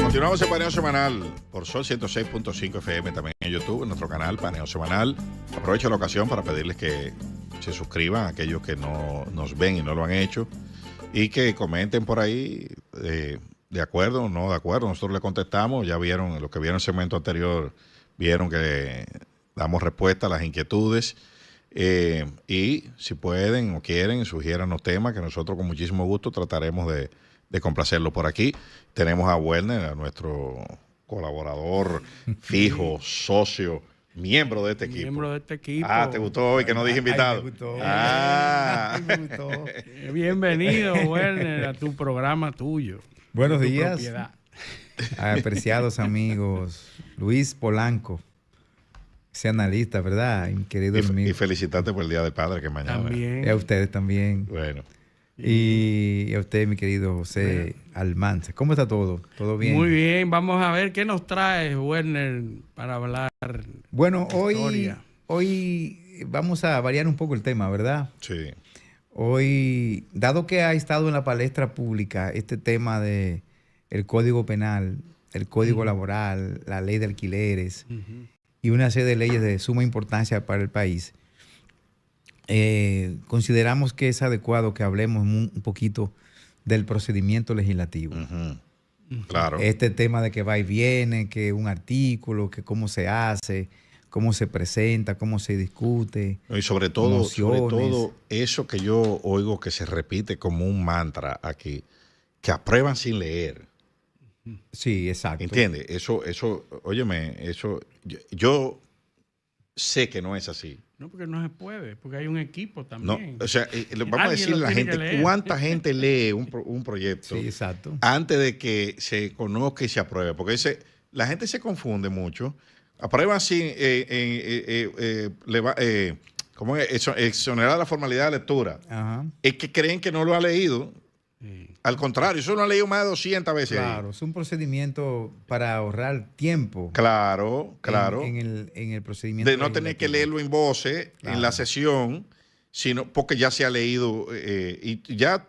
Continuamos en Paneo Semanal por Sol 106.5 FM, también en YouTube, en nuestro canal Paneo Semanal. Aprovecho la ocasión para pedirles que se suscriban a aquellos que no nos ven y no lo han hecho y que comenten por ahí de acuerdo o no de acuerdo. Nosotros le contestamos, ya vieron, los que vieron el segmento anterior, vieron que damos respuesta a las inquietudes. Y si pueden o quieren, sugieran los temas que nosotros con muchísimo gusto trataremos de complacerlo por aquí. Tenemos a Werner, a nuestro colaborador fijo, socio, miembro de este equipo. Miembro de este equipo. Ah, ¿te gustó hoy que no dije invitado? Me gustó. Ah. Me gustó. Bienvenido, Werner, a tu programa tuyo. Buenos días, Propiedad. apreciados amigos. Luis Polanco, ese analista, ¿verdad? Querido Y amigo. felicitarte por el Día del Padre que mañana. También. Y a ustedes también. Bueno. Y a usted, mi querido José Almanza. ¿Cómo está todo? ¿Todo bien? Muy bien. Vamos a ver qué nos trae, Werner, para hablar. Bueno, historia. hoy vamos a variar un poco el tema, ¿verdad? Sí. Hoy, dado que ha estado en la palestra pública este tema de el Código Penal, el Código Laboral, la Ley de Alquileres y una serie de leyes de suma importancia para el país, consideramos que es adecuado que hablemos un poquito del procedimiento legislativo. Claro. Este tema de que va y viene, que un artículo, que cómo se hace, cómo se presenta, cómo se discute. Y sobre todo eso que yo oigo que se repite como un mantra aquí, que aprueban sin leer. Sí, exacto. ¿Entiendes? Óyeme, yo sé que no es así. No, porque no se puede, porque hay un equipo No, también. o sea, vamos a Alguien decirle lo a la tiene que gente leer. cuánta gente lee un proyecto Sí, exacto. antes de que se conozca y se apruebe, porque la gente se confunde mucho. Aprueban sin ¿cómo es? Exonerar la formalidad de lectura. Ajá. Es que creen que no lo ha leído. Sí. Al contrario, eso lo ha leído más de 200 veces. Claro, Ahí. es un procedimiento para ahorrar tiempo. Claro. En el procedimiento. De no tener que leerlo en voces en la sesión, sino porque ya se ha leído y ya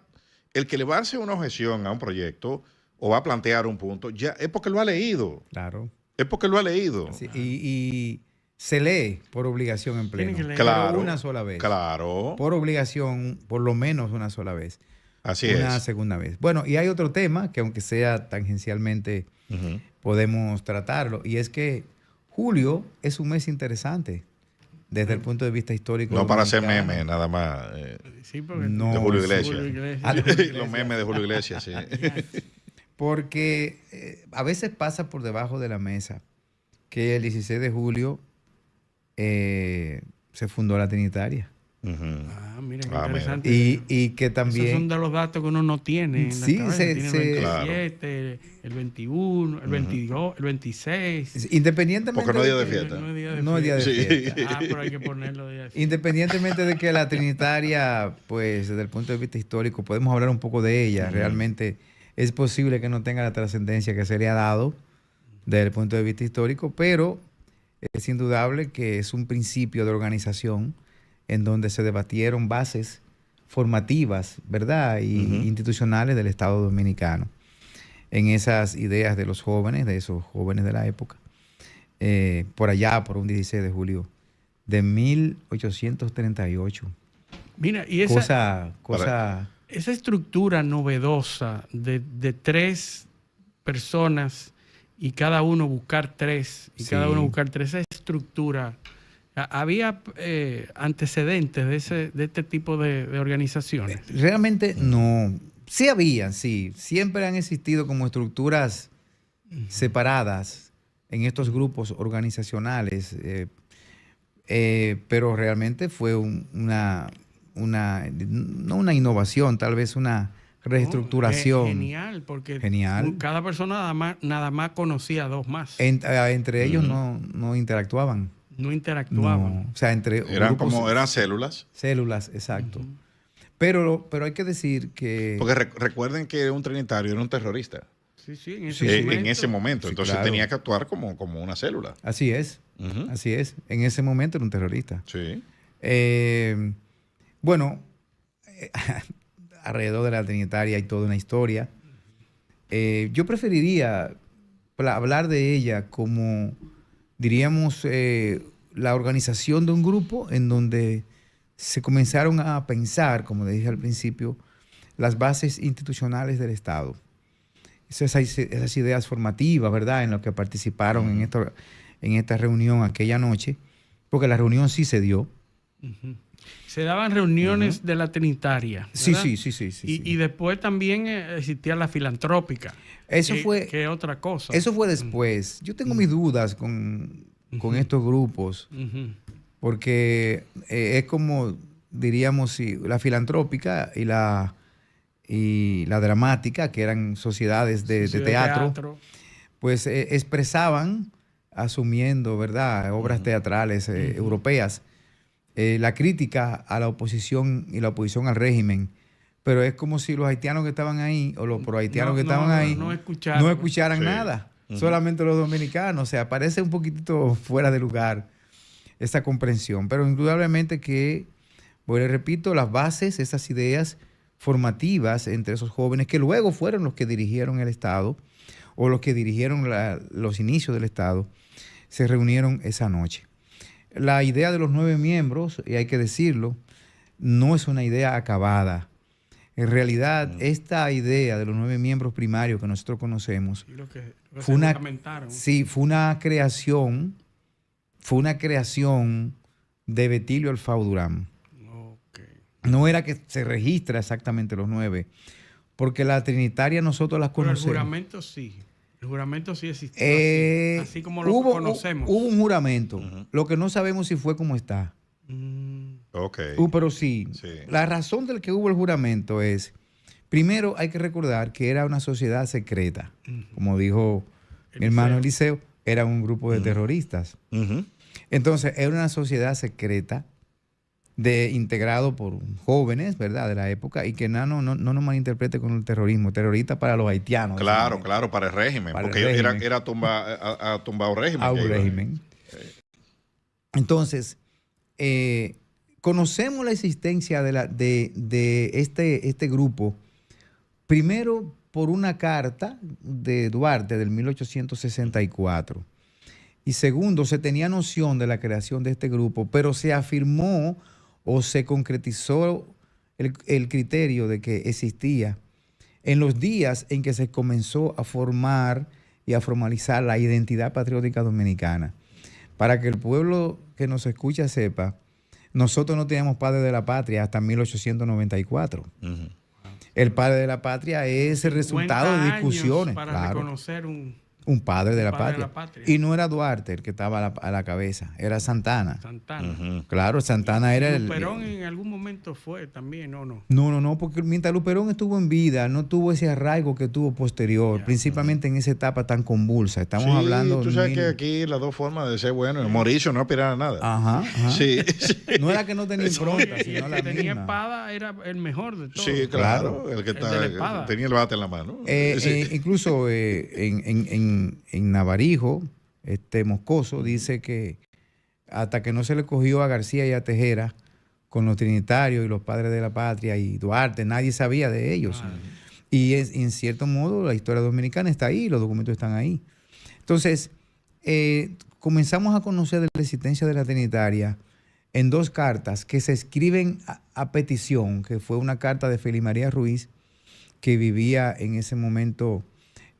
el que le va a hacer una objeción a un proyecto o va a plantear un punto, ya es porque lo ha leído. Claro. Es porque lo ha leído. Sí, y se lee por obligación en pleno. Tiene que leer. Claro. Pero una sola vez. Claro. Por obligación, por lo menos una sola vez. Así Una es. segunda vez. Bueno, y hay otro tema que aunque sea tangencialmente podemos tratarlo, y es que julio es un mes interesante desde el punto de vista histórico. No para hacer dominicano. memes, nada más. Sí, porque No, de Julio Iglesias. Julio Iglesias. Ah, de Julio Iglesias. Los memes de Julio Iglesias, sí. Porque a veces pasa por debajo de la mesa que el 16 de julio se fundó la Trinitaria. Ah, mira, qué Ah, interesante. Y que también... Esos son de los datos que uno no tiene. En Sí, la cabeza. Tiene el Claro. 27, el 21, el 22, el 26. Independientemente Porque no es día de que- fiesta. No es día de No es día de fiesta. fiesta. Ah, pero hay que ponerlo de así. Independientemente de que la Trinitaria, pues desde el punto de vista histórico, podemos hablar un poco de ella. Realmente es posible que no tenga la trascendencia que se le ha dado desde el punto de vista histórico, pero es indudable que es un principio de organización en donde se debatieron bases formativas, ¿verdad? Y institucionales del Estado Dominicano. En esas ideas de los jóvenes, de esos jóvenes de la época, por allá, por un 16 de julio de 1838. Mira, y esa Cosa estructura novedosa de tres personas y cada uno buscar tres, Sí. esa estructura. ¿Había antecedentes de este tipo de organizaciones? realmente no. Sí habían, sí. Siempre han existido como estructuras separadas en estos grupos organizacionales, pero realmente fue no una innovación, tal vez una reestructuración. Genial, porque Genial. cada persona nada más conocía a dos más. Entre ellos no interactuaban. No interactuaban. No, o sea, entre Eran células. células, exacto. Pero hay que decir que... Porque recuerden que un trinitario era un terrorista. Sí, en En ese momento. Sí, Entonces claro. tenía que actuar como una célula. Así es, así es. En ese momento era un terrorista. Sí. Bueno, alrededor de la Trinitaria hay toda una historia. Yo preferiría hablar de ella como, diríamos, la organización de un grupo en donde se comenzaron a pensar, como le dije al principio, las bases institucionales del Estado. Esas ideas formativas, ¿verdad?, en las que participaron en esta reunión aquella noche, porque la reunión sí se dio. Se daban reuniones de la Trinitaria, ¿verdad? Sí. Y después también existía la filantrópica. Eso fue... Que es otra cosa. Eso fue después. Yo tengo mis dudas con estos grupos, porque es como, diríamos, si la filantrópica y la dramática, que eran sociedades de teatro, pues expresaban, asumiendo, ¿verdad?, obras teatrales europeas, la crítica a la oposición y la oposición al régimen. Pero es como si los haitianos que estaban ahí, o los pro-haitianos que estaban ahí, no escucharan nada. Solamente los dominicanos. O sea, parece un poquitito fuera de lugar esa comprensión. Pero indudablemente que, bueno, repito, las bases, esas ideas formativas entre esos jóvenes, que luego fueron los que dirigieron el Estado, o los que dirigieron los inicios del Estado, se reunieron esa noche. La idea de los 9 miembros, y hay que decirlo, no es una idea acabada. En realidad, esta idea de los 9 miembros primarios que nosotros conocemos fue una creación de Betilio Alfao Durán. No era que se registra exactamente los 9, porque la Trinitaria nosotros las conocemos. Pero el juramento sí. El juramento sí existió, así como lo conocemos. Hubo un juramento. Lo que no sabemos si fue como está. Pero sí. La razón del que hubo el juramento es, primero hay que recordar que era una sociedad secreta. Como dijo mi hermano Eliseo, era un grupo de terroristas. Entonces, era una sociedad secreta integrado por jóvenes, ¿verdad?, de la época, y que no nos malinterprete con el terrorismo. Terrorista para los haitianos. Claro, para el régimen. Porque era tumbado régimen. A un régimen. Entonces, conocemos la existencia de este grupo, primero por una carta de Duarte del 1864. Y segundo, se tenía noción de la creación de este grupo, pero se afirmó o se concretizó el criterio de que existía en los días en que se comenzó a formar y a formalizar la identidad patriótica dominicana. Para que el pueblo que nos escucha sepa, nosotros no teníamos padre de la patria hasta 1894. El padre de la patria es el resultado de discusiones. Para reconocer un padre de la patria. Y no era Duarte el que estaba a la cabeza, era Santana. Claro, Santana era el... Luperón en algún momento fue también, ¿o no? No, porque mientras Luperón estuvo en vida, no tuvo ese arraigo que tuvo posterior, principalmente en esa etapa tan convulsa. Estamos hablando... Tú sabes que aquí las dos formas de ser bueno, Mauricio no aspiraba a nada. Ajá. Sí. No era que no tenía impronta, sino la misma. Tenía espada, era el mejor de todos. Sí, claro. El que tenía el bate en la mano. Incluso en Navarijo, Moscoso dice que hasta que no se le cogió a García y a Tejera con los trinitarios y los padres de la patria y Duarte, nadie sabía de ellos. Y en cierto modo la historia dominicana está ahí, los documentos están ahí. Entonces, comenzamos a conocer de la existencia de la Trinitaria en 2 cartas que se escriben a petición, que fue una carta de Félix María Ruiz, que vivía en ese momento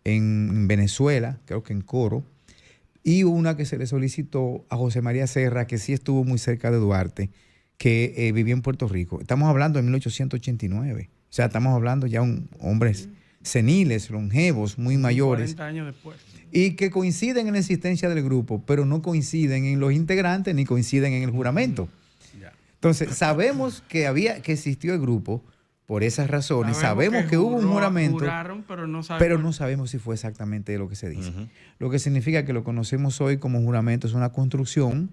en Venezuela, creo que en Coro, y una que se le solicitó a José María Serra, que sí estuvo muy cerca de Duarte, que vivía en Puerto Rico. Estamos hablando de 1889. O sea, estamos hablando ya de hombres seniles, longevos, muy mayores. 40 años después. Y que coinciden en la existencia del grupo, pero no coinciden en los integrantes ni coinciden en el juramento. Entonces, sabemos que existió el grupo. Por esas razones, sabemos que hubo un juramento, pero no sabemos si fue exactamente lo que se dice. Lo que significa que lo conocemos hoy como juramento es una construcción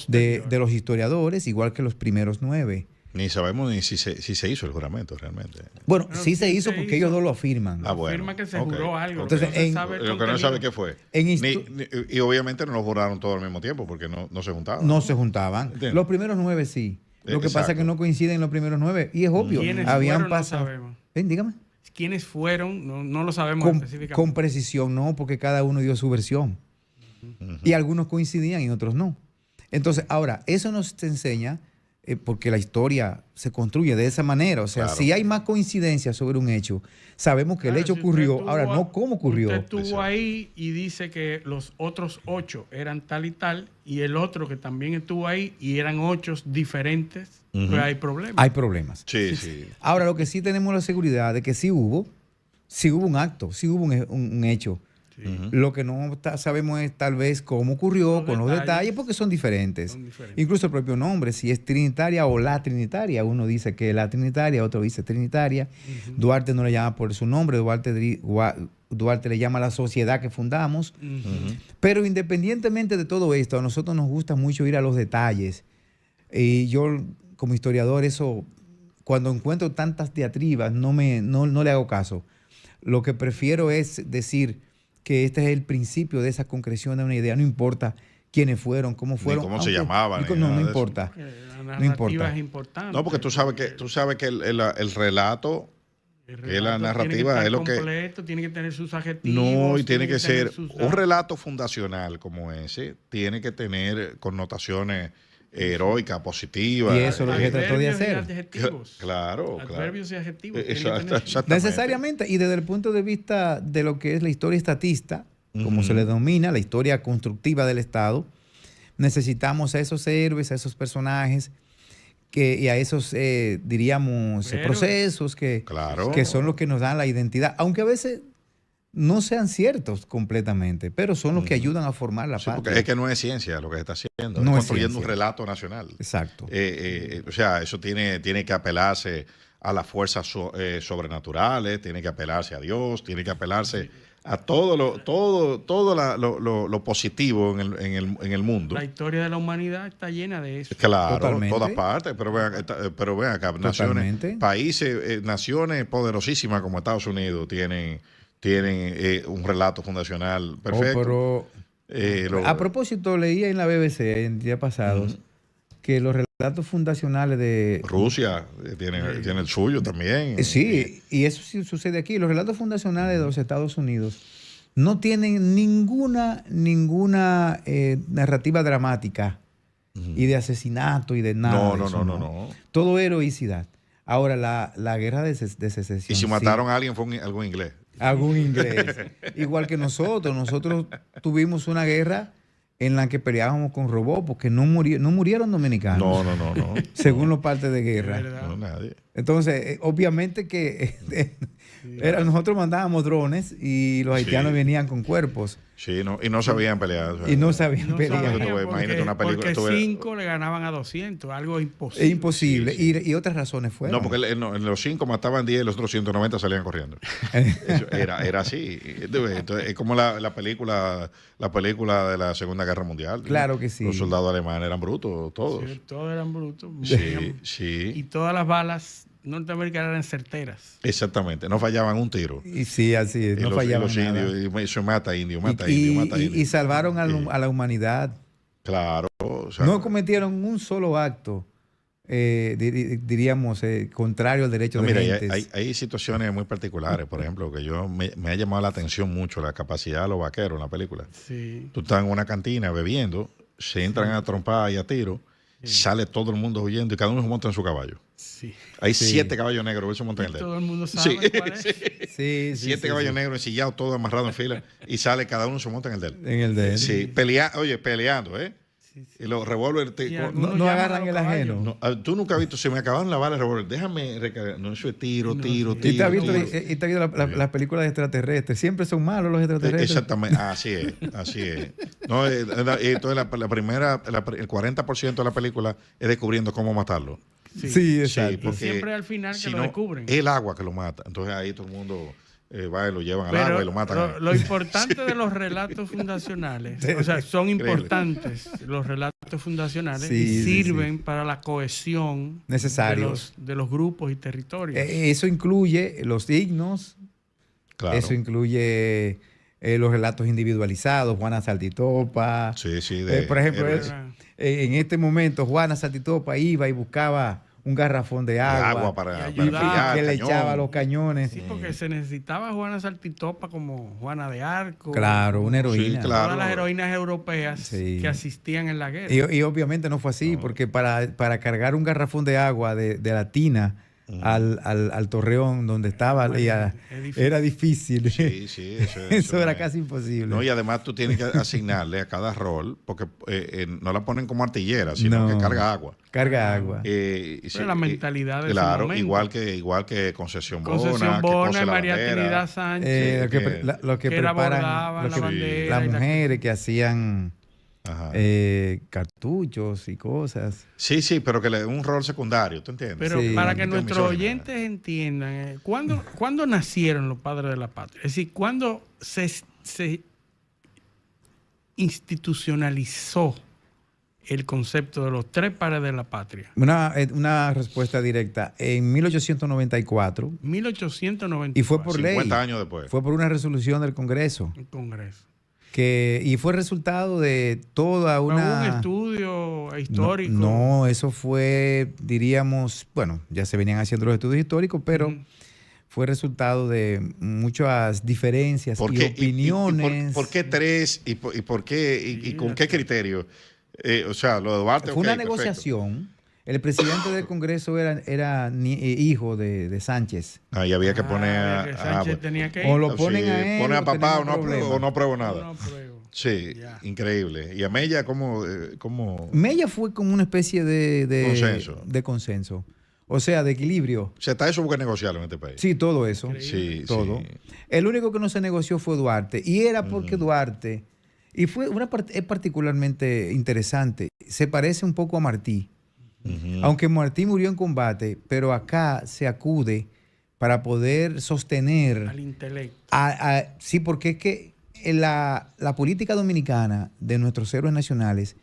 de los historiadores, igual que los primeros 9. Ni sabemos ni si se hizo el juramento realmente. Bueno, sí se hizo porque ellos 2 lo afirman. Afirma que se juró algo. Entonces, lo que no sabe qué fue. Y obviamente no lo juraron todo al mismo tiempo porque no se juntaban. No se juntaban. ¿Entiendes? Los primeros 9 sí. Lo que pasa es que no coinciden los primeros 9. Y es obvio. Habían pasado. No sabemos. Dígame. quiénes fueron, no lo sabemos con específicamente. precisión, no, porque cada uno dio su versión. Y algunos coincidían y otros no. Entonces, ahora, eso nos enseña, porque la historia se construye de esa manera. O sea, Claro. si hay más coincidencias sobre un hecho, sabemos que el Claro, hecho si usted ocurrió. estuvo- Ahora, no cómo ocurrió. Usted estuvo ahí y dice que los otros 8 eran tal y tal, y el otro que también estuvo ahí y eran 8 diferentes, pues hay problemas. Hay problemas. Sí, sí. Ahora, lo que sí tenemos la seguridad de que sí hubo un acto, sí hubo un hecho. Lo que no sabemos es tal vez cómo ocurrió, Los con los detalles. detalles, porque son diferentes. Son diferentes. Incluso el propio nombre, si es trinitaria o la trinitaria. Uno dice que la trinitaria, otro dice trinitaria. Duarte no le llama por su nombre, Duarte le llama a la sociedad que fundamos. Pero independientemente de todo esto, a nosotros nos gusta mucho ir a los detalles. Y yo, como historiador, eso, cuando encuentro tantas diatribas, no le hago caso. Lo que prefiero es decir que este es el principio de esa concreción de una idea. No importa quiénes fueron, cómo fueron. cómo se llamaban, ni No, nada no de eso. importa. La No narrativa importa. es importante. No, porque tú sabes que el relato, El que la relato narrativa tiene que estar es lo que... completo, tiene que tener sus adjetivos. No, y tiene que tener ser sus un datos. relato fundacional como ese, tiene que tener connotaciones heroicas, positivas. Y eso es lo que trató de Adverbios y hacer. adjetivos. Claro, Adverbios y adjetivos. tiene que Exacto, tener. exactamente. Necesariamente, y desde el punto de vista de lo que es la historia estatista, como se le denomina, la historia constructiva del Estado, necesitamos a esos héroes, a esos personajes y a esos, diríamos, Héroes. procesos Claro. que son los que nos dan la identidad, aunque a veces no sean ciertos completamente, pero son los que ayudan a formar la Sí, porque patria. es que no es ciencia lo que se está haciendo, No es es construyendo un ciencia. relato nacional. Exacto. O sea, eso tiene que apelarse a las fuerzas sobrenaturales, tiene que apelarse a Dios, tiene que apelarse a todo lo positivo en el mundo. La historia de la humanidad está llena de eso. Claro, Totalmente. todas partes, pero vean acá, Totalmente. países, naciones poderosísimas como Estados Unidos tienen un relato fundacional perfecto. A propósito, leía en la BBC en días pasados que los relatos fundacionales de... Rusia tiene el suyo también. Sí, y eso sí sucede aquí. Los relatos fundacionales de los Estados Unidos no tienen ninguna narrativa dramática y de asesinato y de nada. de eso, No. Todo heroicidad. Ahora, la guerra de secesión. Y si sí. mataron a alguien fue algún inglés. Algún inglés. Igual que nosotros. Nosotros tuvimos una guerra en la que peleábamos con robots porque no murieron dominicanos. No. Según los partes de guerra. ¿Verdad? No, nadie. Entonces, obviamente que nosotros mandábamos drones y los haitianos venían con cuerpos Sí, y no sabían pelear. o sea, y no sabían No pelear. sabía Tú imagínate una película, porque tú ves- 5 le ganaban a 200, algo imposible. Es imposible. Sí, Y otras razones fueron. No, porque en los 5 mataban 10 y los otros 190 salían corriendo. Eso era así. Entonces, es como la película de la Segunda Guerra Mundial. Claro que sí. Los soldados alemanes eran brutos, todos. Sí, todos eran brutos. Sí, Y sí. todas las balas norteamericanas eran certeras. Exactamente. No fallaban un tiro. Y sí, así es. Y No los fallaban nada. indios, y eso mata indio, Y- mata y, indio, mata y- indio. y salvaron Sí. a la humanidad. Claro. O sea, No cometieron un solo acto, diríamos, contrario al derecho no, de mira, gentes. hay situaciones muy particulares. Por ejemplo, que me ha llamado la atención mucho la capacidad de los vaqueros en la película. Sí. Tú estás en una cantina bebiendo, se entran a trompar y a tiro, sale todo el mundo huyendo y cada uno se monta en su caballo. Sí. Hay Sí. 7 caballos negros, él se monta en el de él. Todo el mundo sabe Sí, cuál es. Sí, sí, 7 sí, caballos sí. negros ensillados, todos amarrados en fila, y sale cada uno se monta en el de él. En el de él. Sí, peleando, ¿eh? Y los revólveres... Y algunos No llaman agarran a los el caballos. ajeno. tú nunca has visto, se me acabaron las balas de revólver, déjame recargar. No, eso es tiro. ¿Y te has visto las películas de extraterrestres? Siempre son malos los extraterrestres. Exactamente, así es. No, entonces el 40% de la película es descubriendo cómo matarlo. Sí, exacto. porque siempre al final que si lo no, descubren. el agua que lo mata. Entonces ahí todo el mundo va y lo llevan al agua y lo matan. Lo importante de los relatos fundacionales, o sea, son Increíble. importantes los relatos fundacionales Sí, y sí, sirven para la cohesión Necesarios. de los grupos y territorios. Eso incluye los signos, Claro. eso incluye los relatos individualizados, Juana Saltitopa. Sí, Por ejemplo, héroes. en este momento Juana Saltitopa iba y buscaba un garrafón de agua, para Y ayudaba. enfriar, que le cañón. echaba a los cañones. Sí, porque se necesitaba Juana Saltitopa como Juana de Arco. Claro, una heroína. Sí, claro. Todas las heroínas europeas Sí. que asistían en la guerra. Y obviamente no fue así, porque para cargar un garrafón de agua de la tina al torreón donde estaba, Bueno, es difícil. era difícil. Sí, sí, Eso era es- casi imposible. No, y además tú tienes que asignarle a cada rol, porque no la ponen como artillera, sino No. que carga agua. Carga agua. Sí, la mentalidad de ese claro, momento. igual que Concesión Bona, Concesión que Bona cose y la María bandera. Trinidad Sánchez. Lo que que era preparan bordaban lo la que- bandera las y la mujeres que hacían Ajá. cartuchos y cosas. Sí, pero que le den un rol secundario, ¿tú entiendes? Pero Sí. para que Qué nuestros misógino. oyentes entiendan, ¿cuándo nacieron los padres de la patria? Es decir, ¿cuándo se institucionalizó el concepto de los tres padres de la patria? Una respuesta directa. En 1894, 1894. y fue por ley. 50 años después. Fue por una resolución del Congreso. el Congreso. Y fue resultado de toda ¿Hubo una... un estudio histórico? No, eso fue, diríamos, bueno, ya se venían haciendo los estudios históricos, pero Ujú. fue resultado de muchas diferencias ¿Por y qué? opiniones. ¿Por qué tres y por qué y con qué criterio? O sea, lo de Duarte. Fue ok, una perfecto. negociación. El presidente del Congreso era hijo de Sánchez. Ahí había que poner Ah, que Sánchez pues, tenía que ir. O lo sí, ponen a él. pone a o papá o tenemos no apruebo, problemas. o no apruebo nada. No apruebo. Sí, Ya. increíble. Y a Mella, ¿cómo? Mella fue como una especie Consenso. de consenso. O sea, de equilibrio. O sea, está eso porque negociarlo en este país. Sí, todo eso. Sí, Todo. sí. El único que no se negoció fue Duarte. Y era porque Duarte, y fue es particularmente interesante, se parece un poco a Martí. Ujú. Aunque Martí murió en combate, pero acá se acude para poder sostener. Al intelecto. Sí, porque es que la política dominicana de nuestros héroes nacionales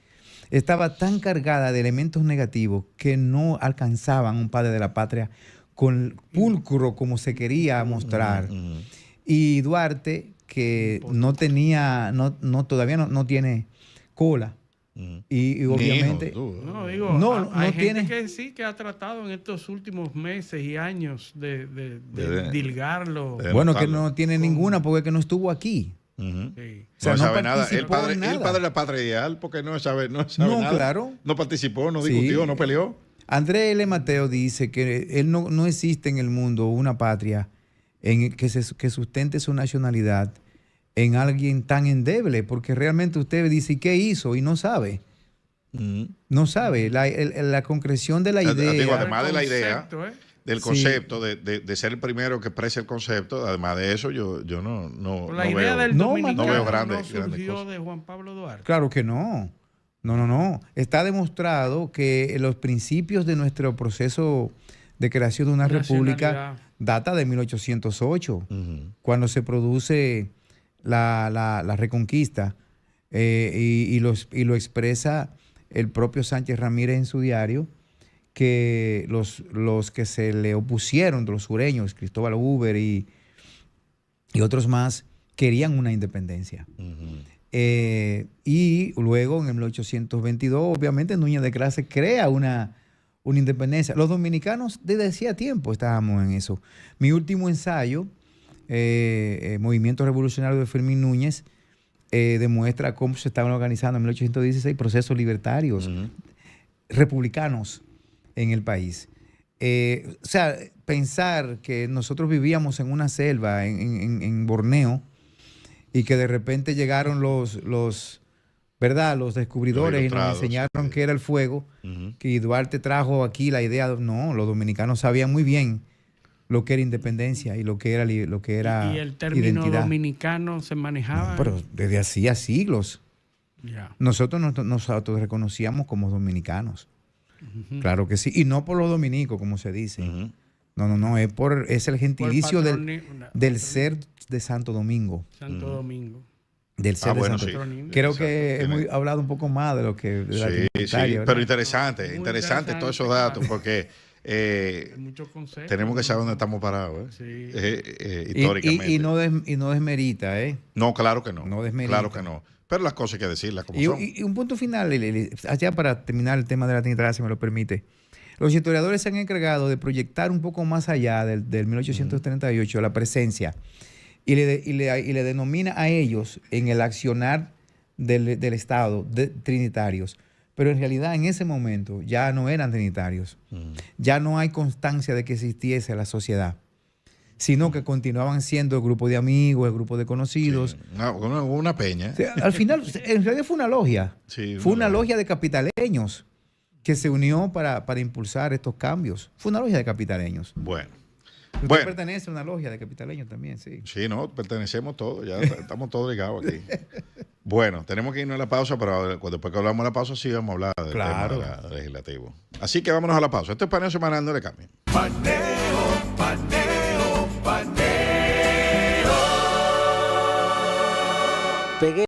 estaba tan cargada de elementos negativos que no alcanzaban un padre de la patria con pulcro como se quería mostrar. Ujú. Y Duarte, que no tenía, todavía no tiene cola. Ujú. Y Ni obviamente... hijo, tú. No, digo, No hay gente tiene- que sí que ha tratado en estos últimos meses y años de De- dilgarlo. de- Bueno, que notarlo. no tiene ninguna porque es que no estuvo aquí. Ujú. Sí. O sea, no no sabe nada. El participó padre, en el nada. padre de la patria ideal, porque no sabe No, nada. claro. No participó, no Sí. discutió, no peleó. André L. Mateo dice que él no existe en el mundo una patria que sustente su nacionalidad en alguien tan endeble, porque realmente usted dice, ¿qué hizo? Y no sabe. Ujú. No sabe. La concreción de la Digo, idea. además de la idea, Concepto, ¿eh? del Sí. concepto, de ser el primero que exprese el concepto, además de eso, yo no La no idea veo. del No, dominicano no veo no grandes surgió cosas. de Juan Pablo Duarte. Claro que no. No. Está demostrado que los principios de nuestro proceso de creación de una república Nacionalidad. data de 1808. Ujú. Cuando se produce la reconquista y lo expresa el propio Sánchez Ramírez en su diario, que los que se le opusieron, los sureños, Cristóbal Huber y otros más, querían una independencia. Ujú. Y luego en el 1822, obviamente, Núñez de Grace crea una independencia. Los dominicanos desde hacía tiempo estábamos en eso. Mi último ensayo, Movimiento Revolucionario de Fermín Núñez, demuestra cómo se estaban organizando en 1816 procesos libertarios, Ujú. republicanos en el país. O sea, pensar que nosotros vivíamos en una selva en Borneo y que de repente llegaron los descubridores y nos ilustrados, enseñaron sí. qué era el fuego, Ujú. que Duarte trajo aquí la idea. No, los dominicanos sabían muy bien lo que era independencia y lo que era Y el término identidad. dominicano se manejaba. Pero desde hacía siglos. Ya. Nosotros nos autorreconocíamos como dominicanos. Ujú. Claro que sí. Y no por los dominicos, como se dice. Ujú. No. Es el gentilicio patroni- del ser de Santo Domingo. Santo Domingo. Del ser de Bueno, Santo sí. Patronín. Creo que Exacto. hemos hablado un poco más de lo que de la Sí, sí, tributaria, ¿verdad? pero interesante, Muy interesante todos esos interesante, datos, claro. porque Hay muchos conceptos. tenemos que saber dónde estamos parados, Sí. históricamente. Y no desmerita, ¿eh? No, claro que no. No desmerita. Claro que no. Pero las cosas hay que decirlas como Y, son. y un punto final, allá para terminar el tema de la trinitaria, si me lo permite. Los historiadores se han encargado de proyectar un poco más allá del 1838 la presencia y le denomina a ellos en el accionar del Estado trinitarios. Pero en realidad en ese momento ya no eran trinitarios. Ya no hay constancia de que existiese la sociedad, sino que continuaban siendo el grupo de amigos, el grupo de conocidos. Sí, una peña. O sea, al final, en realidad fue una logia. Sí, Fue una logia de capitaleños que se unió para impulsar estos cambios. Fue una logia de capitaleños. Bueno. Usted pertenece a una logia de capitaleños también, sí. Sí, no, pertenecemos todos, ya estamos todos ligados aquí. Bueno, tenemos que irnos a la pausa, pero después que hablamos de la pausa sí vamos a hablar del tema legislativo. Así que vámonos a la pausa. Esto es Paneo Semanal, no le cambien. Pegué